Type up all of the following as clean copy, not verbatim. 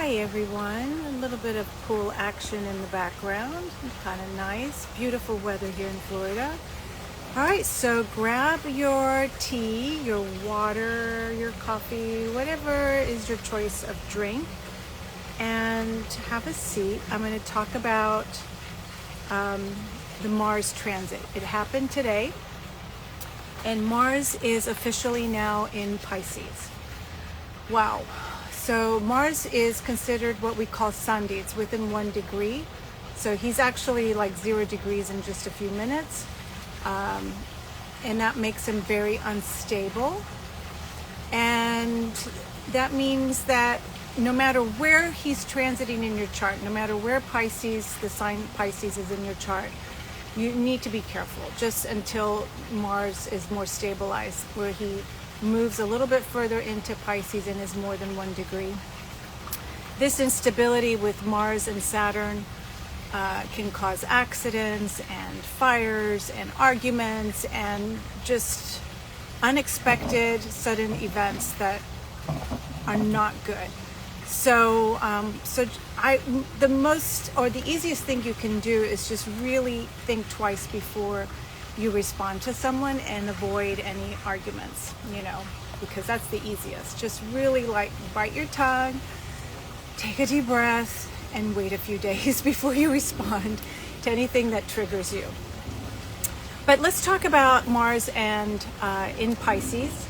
Hi everyone, a little bit of pool action in the background, kind of nice, beautiful weather here in Florida. All right, so grab your tea, your water, your coffee, whatever is your choice of drink, and have a seat. I'm going to talk about the Mars transit. It happened today, and Mars is officially now in Pisces. Wow. So Mars is considered what we call Sandhi. It's within 1 degree. So he's actually like 0 degrees in just a few minutes. And that makes him very unstable. And that means that no matter where he's transiting in your chart, no matter where Pisces, the sign Pisces is in your chart, you need to be careful just until Mars is more stabilized, where he moves a little bit further into Pisces and is more than 1 degree. This instability with Mars and Saturn can cause accidents and fires and arguments and just unexpected sudden events that are not good. So, the easiest thing you can do is just really think twice before you respond to someone and avoid any arguments, because that's the easiest. Just really bite your tongue, take a deep breath, and wait a few days before you respond to anything that triggers you. But let's talk about Mars and in Pisces,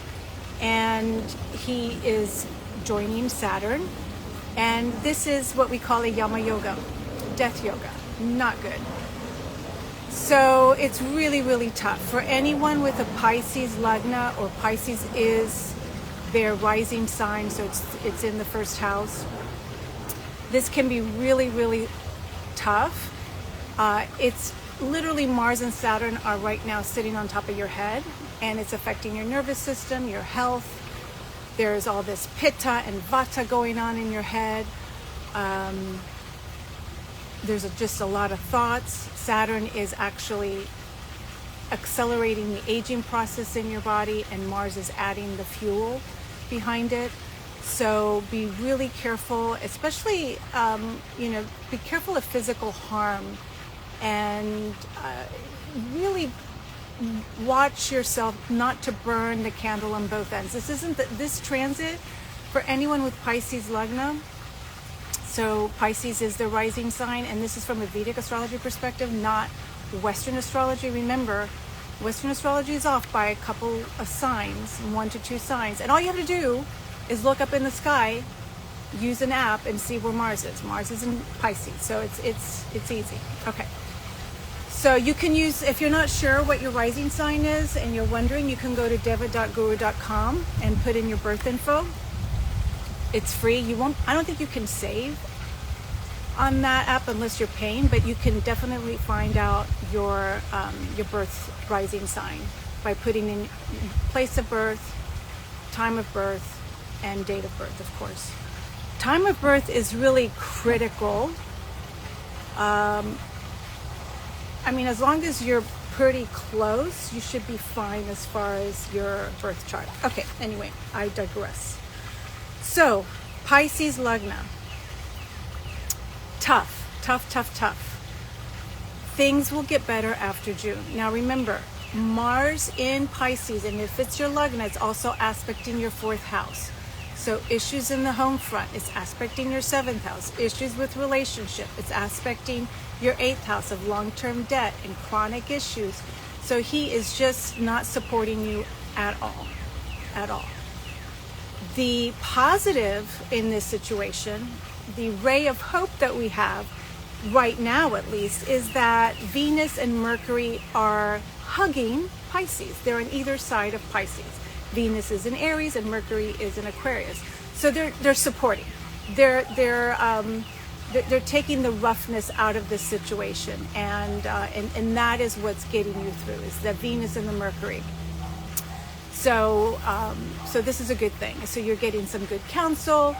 and he is joining Saturn, and this is what we call a Yama Yoga, death yoga, not good. So it's really, really tough for anyone with a Pisces Lagna, or Pisces is their rising sign, so it's in the first house. This can be really, really tough. It's literally Mars and Saturn are right now sitting on top of your head, and it's affecting your nervous system, your health. There's all this pitta and vata going on in your head. There's just a lot of thoughts. Saturn is actually accelerating the aging process in your body, and Mars is adding the fuel behind it. So be really careful, especially, be careful of physical harm, and really watch yourself not to burn the candle on both ends. This transit for anyone with Pisces Lagna. So Pisces is the rising sign, and this is from a Vedic astrology perspective, not Western astrology. Remember, Western astrology is off by a couple of signs, 1 to 2 signs. And all you have to do is look up in the sky, use an app, and see where Mars is. Mars is in Pisces, so it's easy. Okay. So you can use, if you're not sure what your rising sign is and you're wondering, you can go to deva.guru.com and put in your birth info. It's free. I don't think you can save on that app unless you're paying, but you can definitely find out your birth rising sign by putting in place of birth, time of birth, and date of birth, of course. Time of birth is really critical. As long as you're pretty close, you should be fine as far as your birth chart. Okay, anyway, I digress. So, Pisces Lagna. Tough. Things will get better after June. Now remember, Mars in Pisces, and if it's your Lagna, it's also aspecting your 4th house. So issues in the home front, it's aspecting your 7th house. Issues with relationship, it's aspecting your 8th house of long-term debt and chronic issues. So he is just not supporting you at all. The positive in this situation, the ray of hope that we have right now at least, is that Venus and Mercury are hugging Pisces. They're on either side of Pisces. Venus is in Aries and Mercury is in Aquarius. So they're supporting. They're taking the roughness out of this situation, and that is what's getting you through, is the Venus and the Mercury. So this is a good thing. So you're getting some good counsel.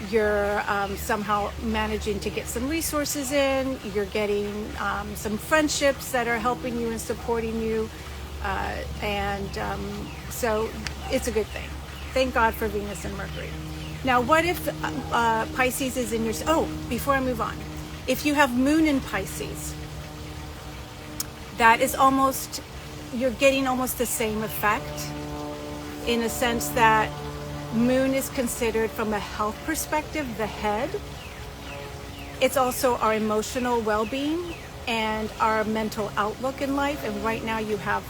You're somehow managing to get some resources in. You're getting some friendships that are helping you and supporting you. So it's a good thing. Thank God for Venus and Mercury. Now, what if Pisces is in your... Oh, before I move on. If you have moon in Pisces, that is almost... You're getting almost the same effect, in a sense that moon is considered, from a health perspective, the head. It's also our emotional well-being and our mental outlook in life. And right now you have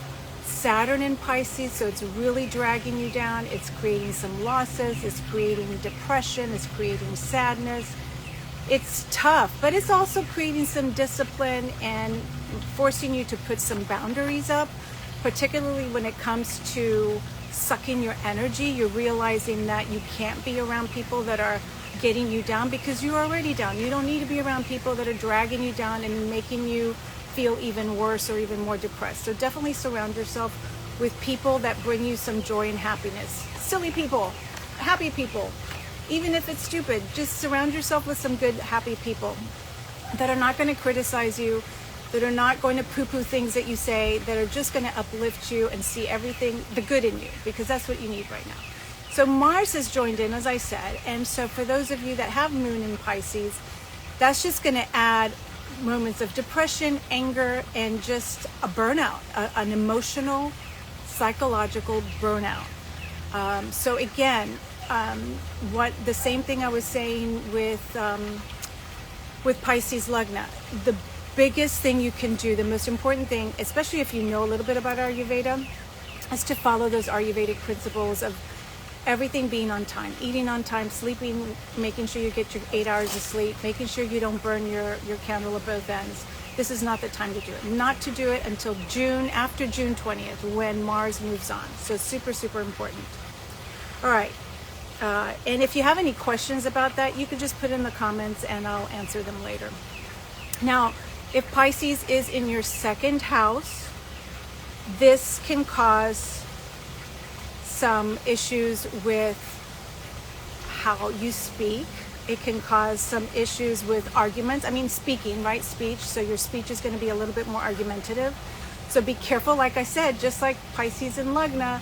Saturn in Pisces, so it's really dragging you down. It's creating some losses, it's creating depression, it's creating sadness. It's tough, but it's also creating some discipline and forcing you to put some boundaries up, particularly when it comes to sucking your energy. You're realizing that you can't be around people that are getting you down, because you're already down. You don't need to be around people that are dragging you down and making you feel even worse or even more depressed. So definitely surround yourself with people that bring you some joy and happiness. Silly people, happy people. Even if it's stupid, just surround yourself with some good, happy people that are not going to criticize you, that are not going to poo-poo things that you say, that are just going to uplift you and see everything, the good in you, because that's what you need right now. So Mars has joined in, as I said, and so for those of you that have moon in Pisces, that's just going to add moments of depression, anger, and just a burnout, an emotional, psychological burnout. So again, what the same thing I was saying with Pisces Lagna, the biggest thing you can do, the most important thing, especially if you know a little bit about Ayurveda, is to follow those Ayurvedic principles of everything being on time, eating on time, sleeping, making sure you get your 8 hours of sleep, making sure you don't burn your candle at both ends. This is not the time to do it. Not to do it until June, after June 20th, when Mars moves on. So super, super important. All right. And if you have any questions about that, you can just put in the comments and I'll answer them later. Now, if Pisces is in your second house, this can cause some issues with how you speak. It can cause some issues with arguments. I mean, speaking, right? Speech. So your speech is going to be a little bit more argumentative. So be careful. Like I said, just like Pisces and Lagna,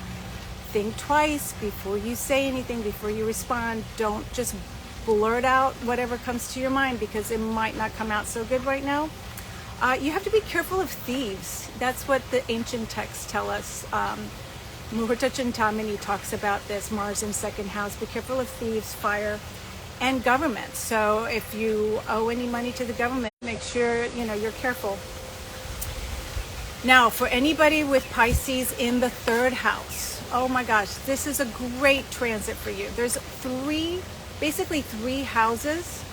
think twice before you say anything, before you respond. Don't just blurt out whatever comes to your mind, because it might not come out so good right now. You have to be careful of thieves. That's what the ancient texts tell us. Muhurta Chintamani talks about this, Mars in second house. Be careful of thieves, fire, and government. So if you owe any money to the government, make sure you're careful. Now, for anybody with Pisces in the third house, oh my gosh, this is a great transit for you. There's basically three houses.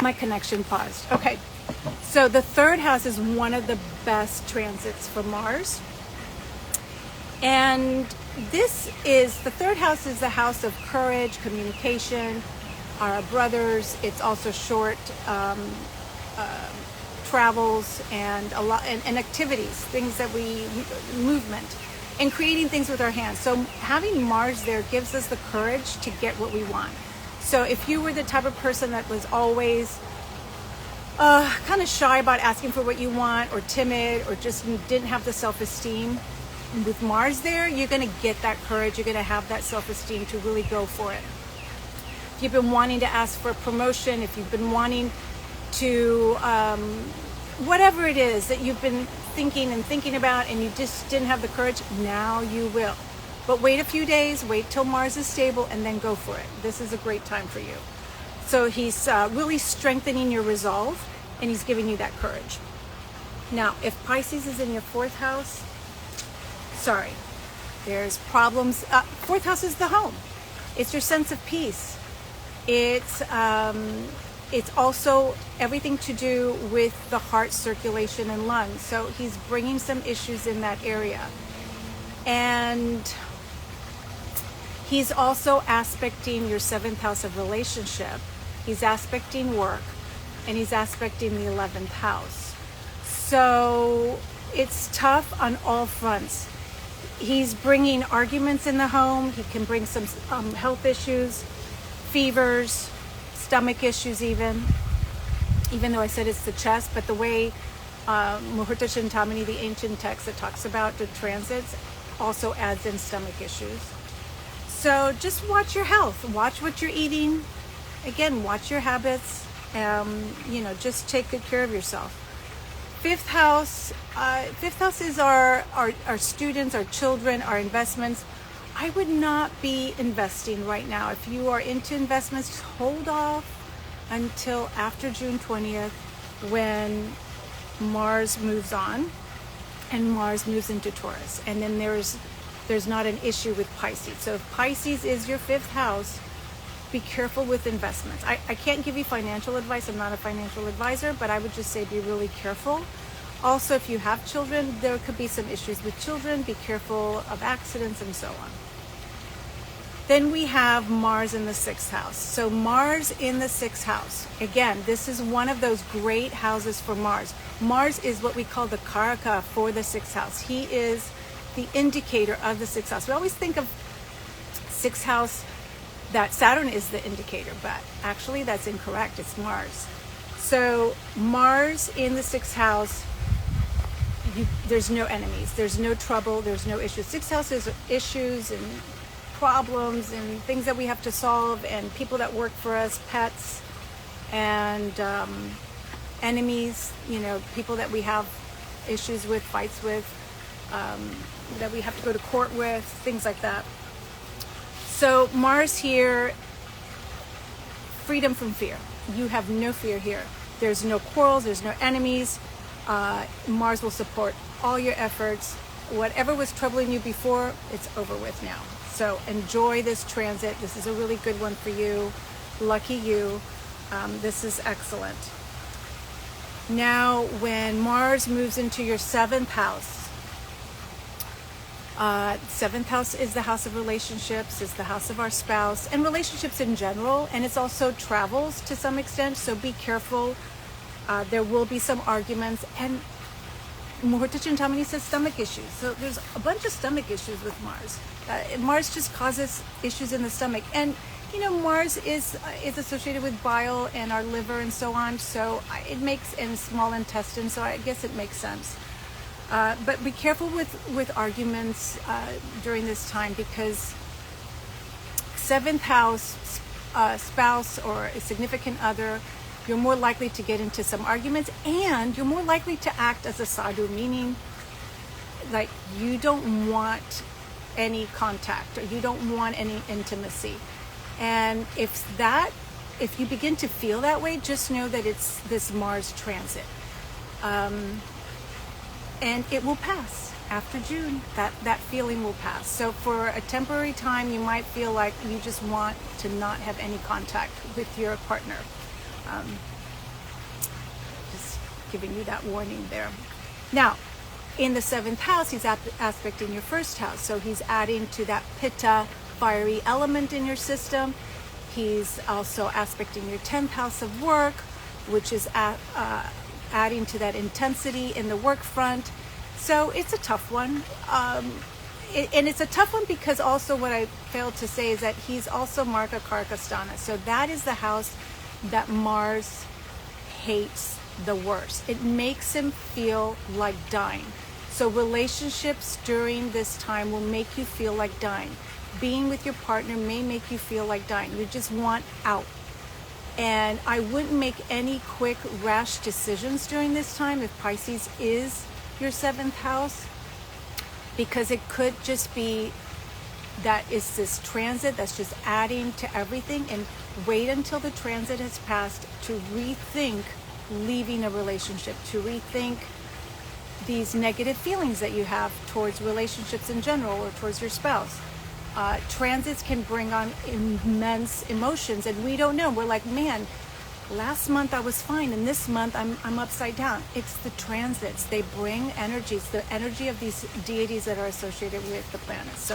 My connection paused. Okay, so the third house is one of the best transits for Mars. And the third house is the house of courage, communication, our brothers. It's also short travels and a lot and activities, things that movement and creating things with our hands. So having Mars there gives us the courage to get what we want. So if you were the type of person that was always kind of shy about asking for what you want, or timid, or just didn't have the self-esteem, with Mars there, you're going to get that courage. You're going to have that self-esteem to really go for it. If you've been wanting to ask for a promotion, if you've been wanting to, whatever it is that you've been thinking about and you just didn't have the courage, now you will. But wait a few days, wait till Mars is stable, and then go for it. This is a great time for you. So he's really strengthening your resolve, and he's giving you that courage. Now, if Pisces is in your fourth house, sorry, there's problems. Fourth house is the home. It's your sense of peace. It's also everything to do with the heart circulation and lungs. So he's bringing some issues in that area. And he's also aspecting your seventh house of relationship. He's aspecting work, and he's aspecting the 11th house. So it's tough on all fronts. He's bringing arguments in the home. He can bring some health issues, fevers, stomach issues even though I said it's the chest, but the way Muhurta Chintamani, the ancient text that talks about the transits, also adds in stomach issues. So just watch your health, watch what you're eating. Again, watch your habits. Just take good care of yourself. Fifth house is our students, our children, our investments. I would not be investing right now. If you are into investments, just hold off until after June 20th when Mars moves on and Mars moves into Taurus. And then there's not an issue with Pisces. So if Pisces is your fifth house, be careful with investments. I can't give you financial advice. I'm not a financial advisor, but I would just say be really careful. Also, if you have children, there could be some issues with children. Be careful of accidents and so on. Then we have Mars in the sixth house. So Mars in the sixth house. Again, this is one of those great houses for Mars. Mars is what we call the Karaka for the sixth house. He is the indicator of the sixth house. We always think of sixth house that Saturn is the indicator, but actually that's incorrect. It's Mars. So Mars in the sixth house, there's no enemies, there's no trouble, there's no issues. Sixth house is issues and problems and things that we have to solve, and people that work for us, pets, and enemies, people that we have issues with, fights with, that we have to go to court with, things like that. So Mars here, freedom from fear. You have no fear here. There's no quarrels, there's no enemies. Mars will support all your efforts. Whatever was troubling you before, it's over with now. So enjoy this transit. This is a really good one for you. Lucky you. This is excellent. Now, when Mars moves into your seventh house, seventh house is the house of relationships, is the house of our spouse, and relationships in general, and it's also travels to some extent, so be careful. There will be some arguments, and Muhurta Chintamani says stomach issues. So there's a bunch of stomach issues with Mars. Mars just causes issues in the stomach. And, Mars is associated with bile and our liver and so on. So it makes, in small intestine, so I guess it makes sense. But be careful with arguments during this time, because seventh house, spouse or a significant other, you're more likely to get into some arguments, and you're more likely to act as a sadhu, meaning like you don't want any contact or you don't want any intimacy. And if you begin to feel that way, just know that it's this Mars transit. And it will pass after June. That feeling will pass. So for a temporary time, you might feel like you just want to not have any contact with your partner. Just giving you that warning there. Now, in the seventh house, he's aspecting your first house. So he's adding to that pitta, fiery element in your system. He's also aspecting your 10th house of work, which is adding to that intensity in the work front. So it's a tough one. And it's a tough one because also what I failed to say is that he's also Marka Karkasthana. So that is the house that Mars hates the worst. It makes him feel like dying. So relationships during this time will make you feel like dying. Being with your partner may make you feel like dying. You just want out. And I wouldn't make any quick, rash decisions during this time if Pisces is your seventh house, because it could just be that it's this transit that's just adding to everything. And wait until the transit has passed to rethink leaving a relationship, to rethink these negative feelings that you have towards relationships in general or towards your spouse. Transits can bring on immense emotions, and we don't know. We're like, man, last month I was fine, and this month I'm upside down. It's the transits. They bring energies, the energy of these deities that are associated with the planets.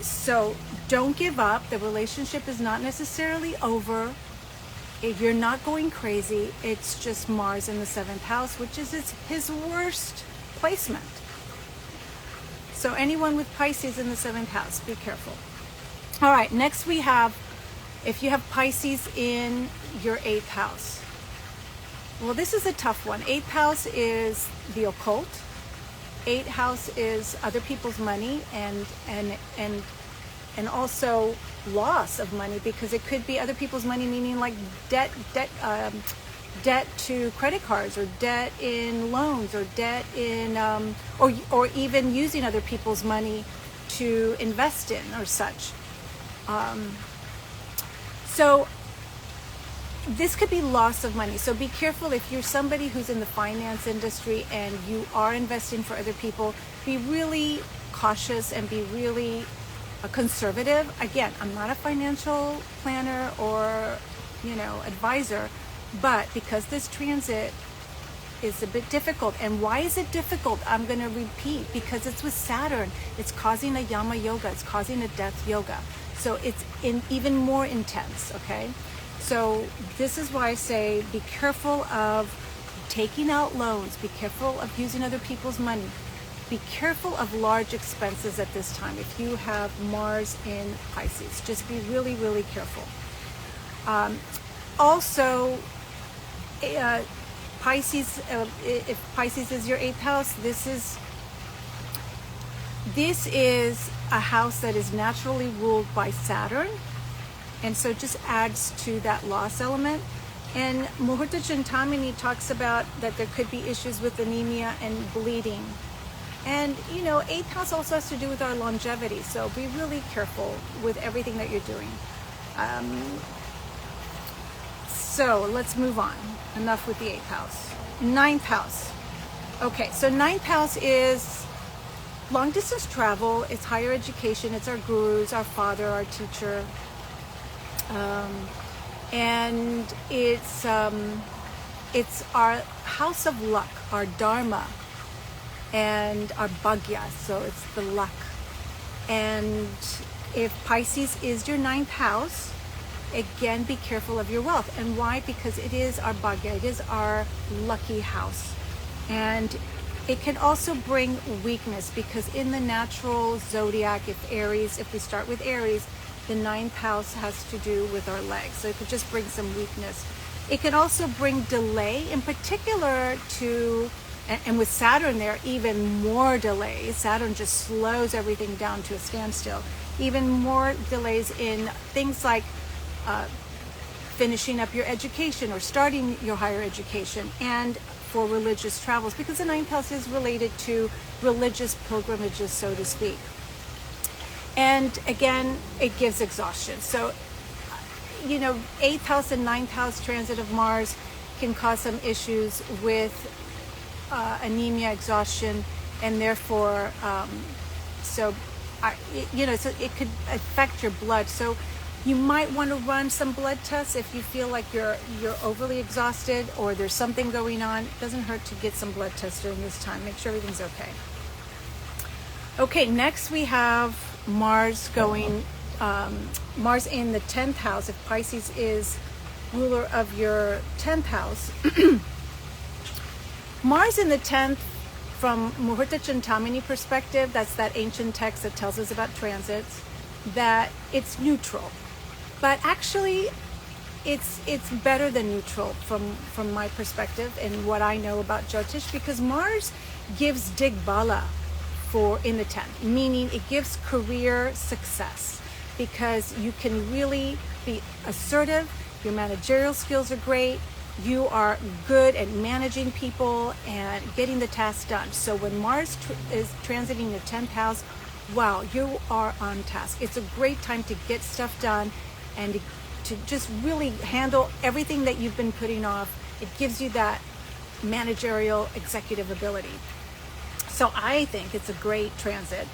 So don't give up. The relationship is not necessarily over. If you're not going crazy, it's just Mars in the seventh house, which is his worst placement. So anyone with Pisces in the seventh house, be careful. All right, next we have, if you have Pisces in your eighth house. Well, this is a tough one. Eighth house is the occult. Eighth house is other people's money and also loss of money, because it could be other people's money, meaning like debt to credit cards, or debt in loans, or debt in or even using other people's money to invest in or such. So this could be loss of money. So be careful if you're somebody who's in the finance industry and you are investing for other people. Be really cautious and be really conservative. Again, I'm not a financial planner or, advisor, but because this transit is a bit difficult. And why is it difficult? I'm going to repeat, because it's with Saturn. It's causing a Yama Yoga. It's causing a death yoga. So it's even more intense, okay? So this is why I say be careful of taking out loans. Be careful of using other people's money. Be careful of large expenses at this time. If you have Mars in Pisces, just be really, really careful. Also, Pisces, if Pisces is your 8th house, this is a house that is naturally ruled by Saturn. And so it just adds to that loss element. And Muhurta Chintamani talks about that there could be issues with anemia and bleeding. And, 8th house also has to do with our longevity. So be really careful with everything that you're doing. So let's move on. Enough with the 8th house. 9th house. Okay, so 9th house is long distance travel. It's higher education. It's our gurus, our father, our teacher. And it's our house of luck, our dharma, and our bhagya, so it's the luck. And if Pisces is your 9th house, again, be careful of your wealth. And why? Because it is our bhagya, it is our lucky house. And it can also bring weakness, because in the natural zodiac, if we start with Aries, the 9th house has to do with our legs. So it could just bring some weakness. It can also bring delay, in particular and with Saturn there, even more delays. Saturn just slows everything down to a standstill. Even more delays in things like finishing up your education or starting your higher education, and for religious travels, because the 9th house is related to religious pilgrimages, so to speak. And again, it gives exhaustion. So, 8th house and 9th house transit of Mars can cause some issues with anemia, exhaustion, and therefore, so it could affect your blood. So you might want to run some blood tests if you feel like you're overly exhausted or there's something going on. It doesn't hurt to get some blood tests during this time. Make sure everything's okay. Okay, next we have Mars Mars in the 10th house. If Pisces is ruler of your 10th house, Mars in the 10th, from Muhurta Chintamani perspective, that's that ancient text that tells us about transits, that it's neutral. But actually, it's better than neutral from my perspective and what I know about Jyotish, because Mars gives digbala in the 10th, meaning it gives career success, because you can really be assertive, your managerial skills are great, you are good at managing people and getting the task done. So when Mars is transiting your 10th house, wow, you are on task. It's a great time to get stuff done and to just really handle everything that you've been putting off. It gives you that managerial executive ability. So I think it's a great transit.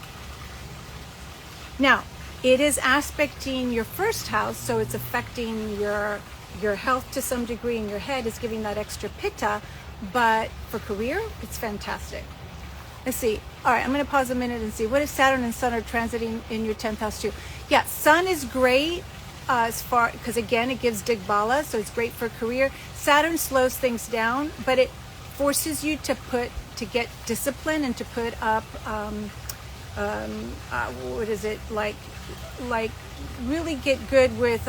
Now, it is aspecting your first house, so it's affecting your health to some degree, and your head is giving that extra pitta, but for career, it's fantastic. Let's see. All right, I'm going to pause a minute and see. What if Saturn and Sun are transiting in your 10th house too? Yeah, Sun is great because again, it gives digbala, so it's great for career. Saturn slows things down, but it forces you to get discipline and to put up, what is it, like really get good with,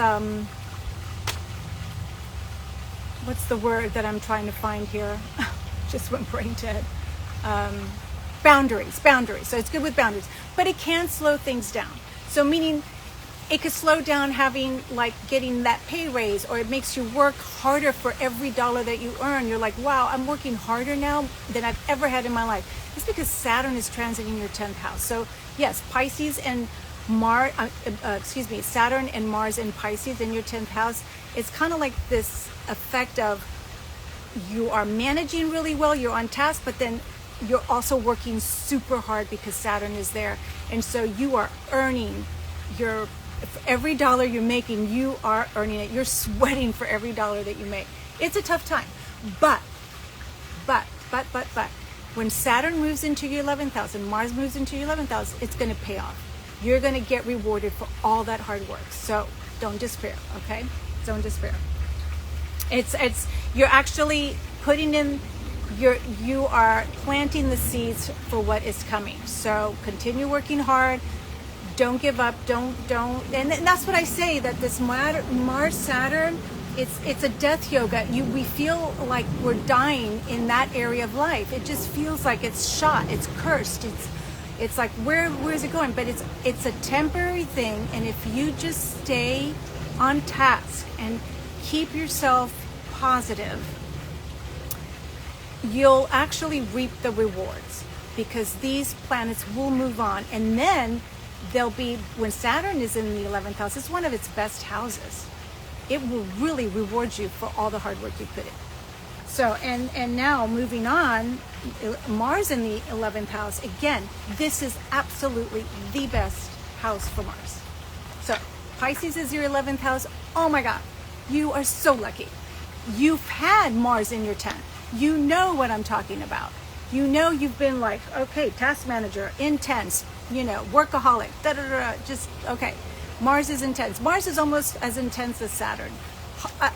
what's the word that I'm trying to find here? Just went brain dead. Boundaries. So it's good with boundaries, but it can slow things down. So meaning it could slow down having like getting that pay raise, or it makes you work harder for every dollar that you earn. You're like, wow, I'm working harder now than I've ever had in my life. It's because Saturn is transiting your 10th house. So yes, Pisces and Saturn and Mars in Pisces in your 10th house. It's kind of like this effect of you are managing really well, you're on task, but then you're also working super hard because Saturn is there. And so you are earning for every dollar you're making, you are earning it. You're sweating for every dollar that you make. It's a tough time. But, when Saturn moves into your 11th house and Mars moves into your 11th house, it's going to pay off. You're going to get rewarded for all that hard work. So don't despair, okay? Don't despair. You're actually putting in, you are planting the seeds for what is coming. So continue working hard. Don't give up. Don't. And that's what I say, that this Mars Saturn, it's a death yoga. We feel like we're dying in that area of life. It just feels like it's shot. It's cursed. It's like where is it going? But it's a temporary thing. And if you just stay on task and keep yourself positive, you'll actually reap the rewards, because these planets will move on. And then they'll be, when Saturn is in the 11th house, it's one of its best houses. It will really reward you for all the hard work you put in. So, and now moving on, Mars in the 11th house, again, this is absolutely the best house for Mars. So Pisces is your 11th house. Oh my God, you are so lucky. You've had Mars in your 10th. You know what I'm talking about. You know, you've been like, okay, task manager, intense, workaholic, just, okay. Mars is intense. Mars is almost as intense as Saturn,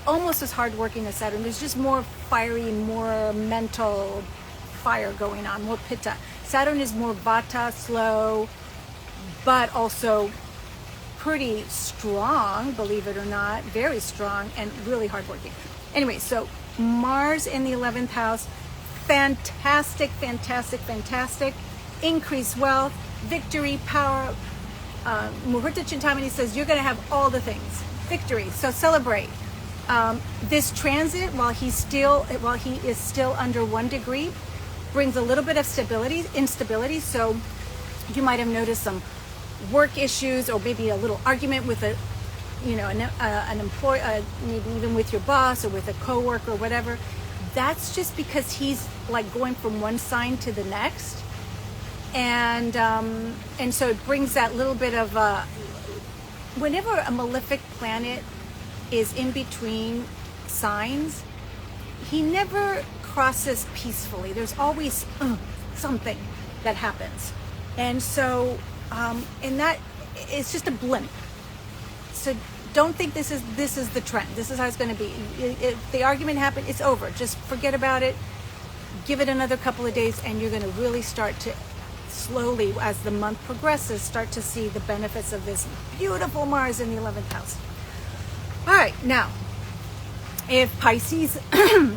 almost as hardworking as Saturn. There's just more fiery, more mental fire going on, more pitta. Saturn is more vata, slow, but also pretty strong, believe it or not, very strong and really hardworking. Anyway, so Mars in the 11th house, fantastic. Increased wealth, victory, power. Muhurta Chintamani says you're going to have all the things. Victory. So celebrate. This transit, while he is still under 1 degree, brings a little bit of instability. So you might have noticed some work issues, or maybe a little argument with an employee, maybe even with your boss or with a coworker or whatever. That's just because he's like going from one sign to the next, and so it brings that little bit of whenever a malefic planet is in between signs, he never crosses peacefully. There's always something that happens, and so and that it's just a blimp. So don't think this is the trend. This is how it's going to be. If the argument happened, it's over. Just forget about it. Give it another couple of days, and you're going to really start to slowly, as the month progresses, start to see the benefits of this beautiful Mars in the 11th house. All right, now, if Pisces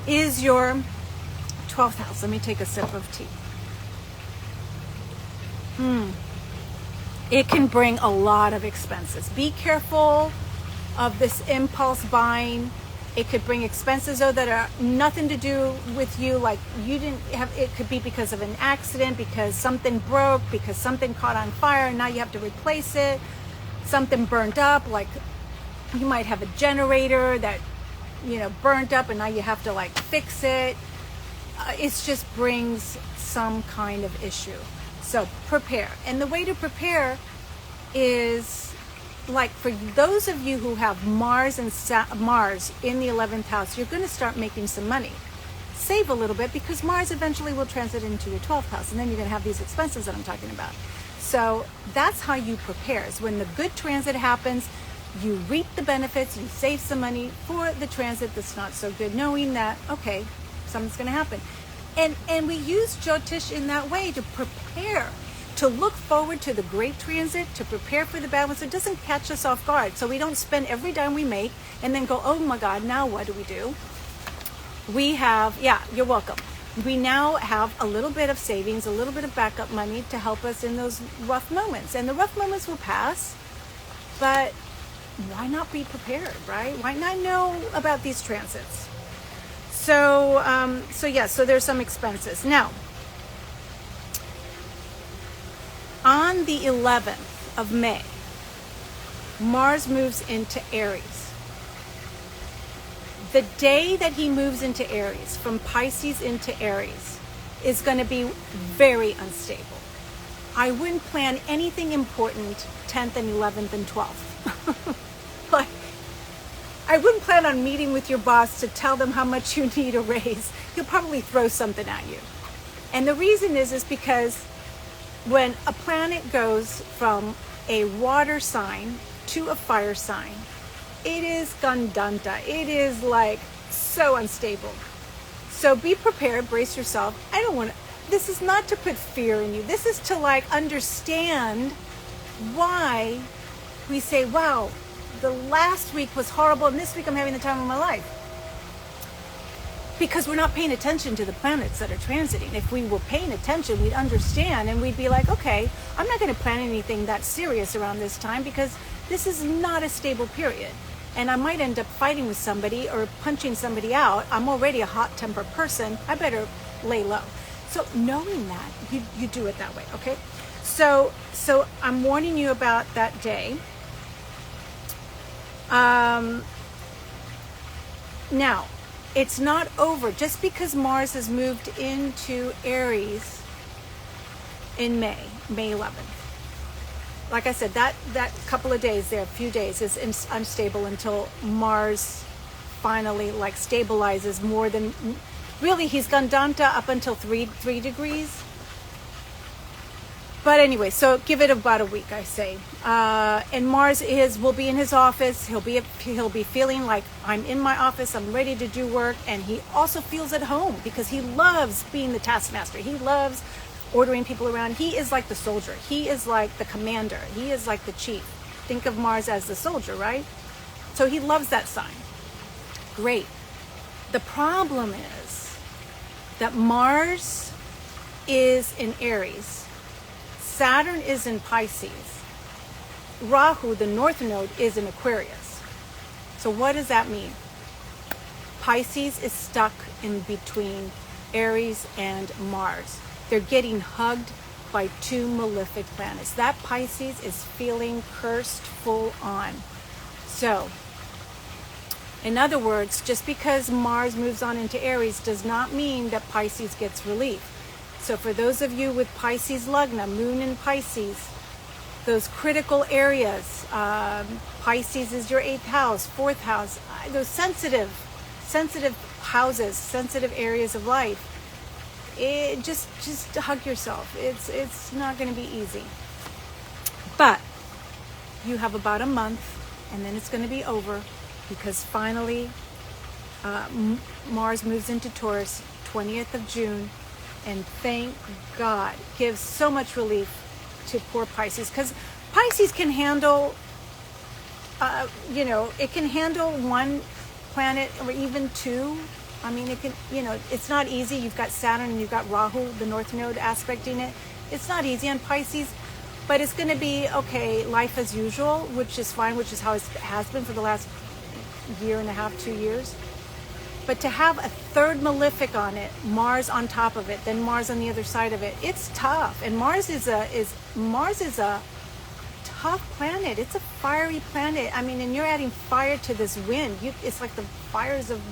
is your 12th house, let me take a sip of tea. It can bring a lot of expenses. Be careful of this impulse buying. It could bring expenses, though, that are nothing to do with you. Like you didn't have, it could be because of an accident, because something broke, because something caught on fire, and now you have to replace it. Something burned up, like you might have a generator that, burned up, and now you have to like fix it. It just brings some kind of issue. So prepare. And the way to prepare is, like, for those of you who have Mars and Mars in the 11th house, you're going to start making some money. Save a little bit, because Mars eventually will transit into your 12th house, and then you're going to have these expenses that I'm talking about. So that's how you prepare. Is when the good transit happens, you reap the benefits, you save some money for the transit that's not so good, knowing that, okay, something's going to happen. And we use Jyotish in that way to prepare, to look forward to the great transit, to prepare for the bad one, so it doesn't catch us off guard. So we don't spend every dime we make and then go, oh my God, now what do we do? we have, yeah, you're welcome. We now have a little bit of savings, a little bit of backup money to help us in those rough moments. And the rough moments will pass, but why not be prepared, right? Why not know about these transits? So there's some expenses. Now, on the 11th of May, Mars moves into Aries. The day that he moves into Aries, from Pisces into Aries, is going to be very unstable. I wouldn't plan anything important 10th and 11th and 12th. Like, I wouldn't plan on meeting with your boss to tell them how much you need a raise. He'll probably throw something at you. And the reason is because when a planet goes from a water sign to a fire sign, it is gandanta. It is like so unstable. So be prepared, brace yourself. This is not to put fear in you. This is to like understand why we say, wow, the last week was horrible and this week I'm having the time of my life. Because we're not paying attention to the planets that are transiting. If we were paying attention, we'd understand and we'd be like, okay, I'm not going to plan anything that serious around this time because this is not a stable period. And I might end up fighting with somebody or punching somebody out. I'm already a hot-tempered person. I better lay low. So knowing that, you do it that way, okay? So I'm warning you about that day. Now, it's not over. Just because Mars has moved into Aries in May 11th. Like I said, that couple of days there, a few days, is unstable until Mars finally like stabilizes more than, really he's gandanta up until 3 degrees. But anyway, so give it about a week, I say. And Mars will be in his office. He'll be feeling like I'm in my office. I'm ready to do work. And he also feels at home because he loves being the taskmaster. He loves ordering people around. He is like the soldier. He is like the commander. He is like the chief. Think of Mars as the soldier, right? So he loves that sign. Great. The problem is that Mars is in Aries. Saturn is in Pisces. Rahu, the north node, is in Aquarius. So what does that mean? Pisces is stuck in between Aries and Mars. They're getting hugged by two malefic planets. That Pisces is feeling cursed full on. So, in other words, just because Mars moves on into Aries does not mean that Pisces gets relief. So for those of you with Pisces Lagna, Moon in Pisces, those critical areas, Pisces is your 8th house, 4th house, those sensitive houses, sensitive areas of life. Just hug yourself. It's not going to be easy. But you have about a month, and then it's going to be over, because finally Mars moves into Taurus, 20th of June. And thank God, gives so much relief to poor Pisces, because Pisces can handle, it can handle one planet or even two. I mean, it can, it's not easy. You've got Saturn and you've got Rahu, the north node, aspecting it. It's not easy on Pisces, but it's going to be okay, life as usual, which is fine, which is how it has been for the last year and a half, 2 years. But to have a third malefic on it, Mars on top of it, then Mars on the other side of it, it's tough. And Mars is a tough planet. It's a fiery planet. I mean, and you're adding fire to this wind. It's like the fires of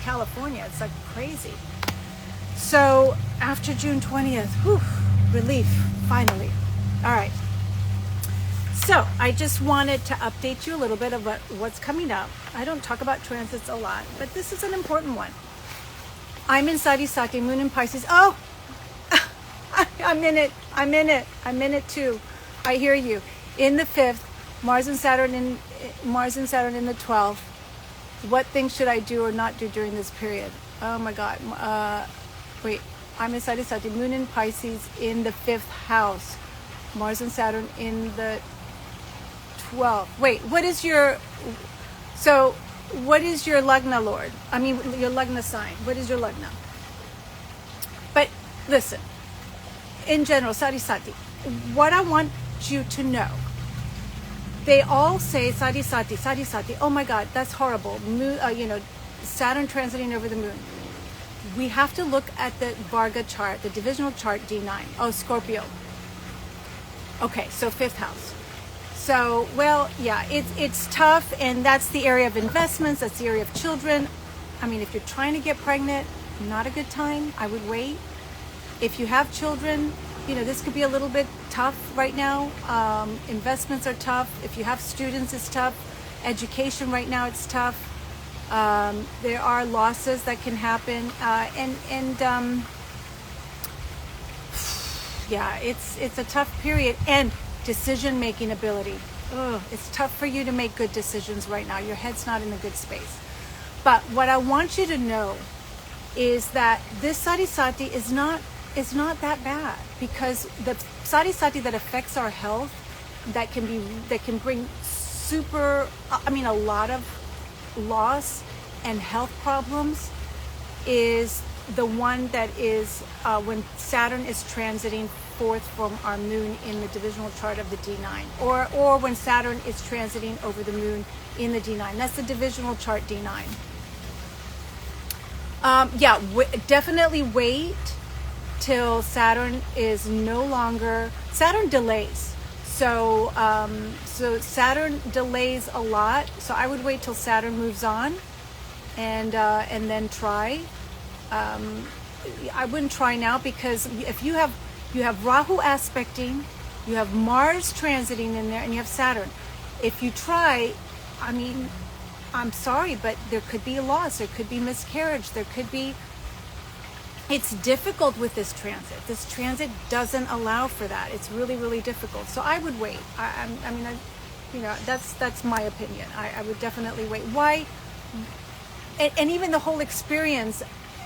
California. It's like crazy. So after June 20th, relief, finally. All right. So I just wanted to update you a little bit of what's coming up. I don't talk about transits a lot, but this is an important one. I'm in Sati, Moon in Pisces. Oh, I'm in it too. I hear you. In the 5th, Mars and Saturn in the 12th. What things should I do or not do during this period? Oh my God. Wait, I'm in Sati, Moon in Pisces in the 5th house. Mars and Saturn in the 12th. Wait, what is your... So what is your Lagna Lord? I mean, your Lagna sign. What is your Lagna? But listen, in general, Sati Sati, what I want you to know, they all say Sati Sati, Sati Sati. Oh my God, that's horrible. Moon, Saturn transiting over the moon. We have to look at the Varga chart, the divisional chart D9. Oh, Scorpio. Okay, so 5th house. So, well, yeah, it's tough, and that's the area of investments, that's the area of children. I mean, if you're trying to get pregnant, not a good time. I would wait. If you have children, this could be a little bit tough right now. Investments are tough. If you have students, it's tough. Education right now, it's tough. There are losses that can happen. Yeah, it's a tough period. And decision-making ability. It's tough for you to make good decisions right now. Your head's not in a good space. But what I want you to know is that this Sati Sati is not that bad, because the Sati Sati that affects our health, that can bring a lot of loss and health problems, is the one that is when Saturn is transiting forth from our moon in the divisional chart of the D9, or when Saturn is transiting over the moon in the D9. That's the divisional chart D9. Definitely wait till Saturn is no longer. Saturn delays. So Saturn delays a lot. So I would wait till Saturn moves on, and then try. I wouldn't try now, because if you have Rahu aspecting, you have Mars transiting in there, and you have Saturn. If you try, I mean, I'm sorry, but there could be a loss, there could be miscarriage, it's difficult with this transit. This transit doesn't allow for that. It's really, really difficult. So I would wait. That's my opinion. I would definitely wait. Why? And even the whole experience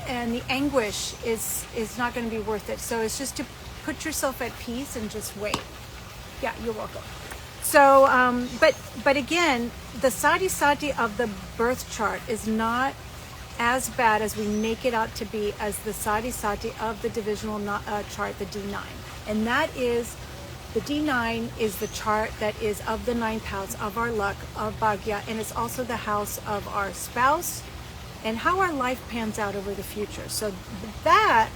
and the anguish is not going to be worth it. So it's just to put yourself at peace and just wait. Yeah, you're welcome. So, but again, the Sati Sati of the birth chart is not as bad as we make it out to be as the Sati Sati of the divisional chart, the D9. And that is, the D9 is the chart that is of the 9th house of our luck, of Bhagya, and it's also the house of our spouse and how our life pans out over the future. So that,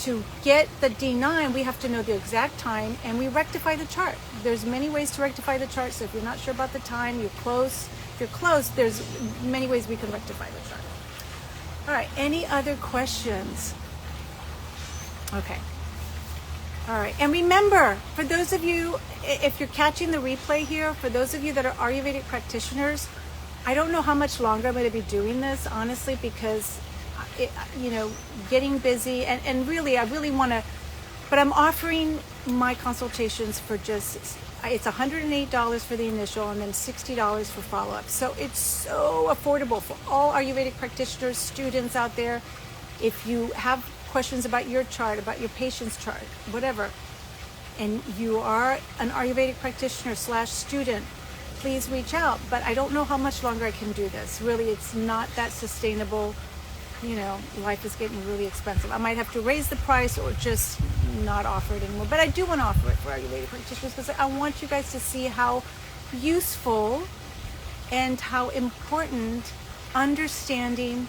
to get the D9, we have to know the exact time, and we rectify the chart. There's many ways to rectify the chart. So if you're not sure about the time, you're close. If you're close, there's many ways we can rectify the chart. All right, any other questions? Okay. All right, and remember, for those of you, if you're catching the replay here, for those of you that are Ayurvedic practitioners, I don't know how much longer I'm going to be doing this, honestly, because, getting busy, and really, I really want to, but I'm offering my consultations for just, it's $108 for the initial, and then $60 for follow-up. So it's so affordable for all Ayurvedic practitioners, students out there. If you have questions about your chart, about your patient's chart, whatever, and you are an Ayurvedic practitioner / student, please reach out. But I don't know how much longer I can do this. Really, it's not that sustainable. Life is getting really expensive. I might have to raise the price or just not offer it anymore. But I do want to offer it for Ayurvedic practitioners, because I want you guys to see how useful and how important understanding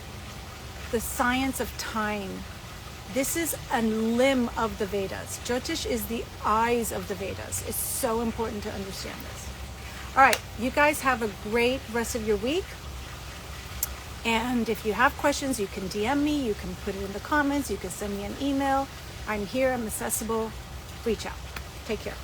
the science of time. This is a limb of the Vedas. Jyotish is the eyes of the Vedas. It's so important to understand this. All right, you guys have a great rest of your week. And if you have questions, you can DM me, you can put it in the comments, you can send me an email. I'm here, I'm accessible. Reach out. Take care.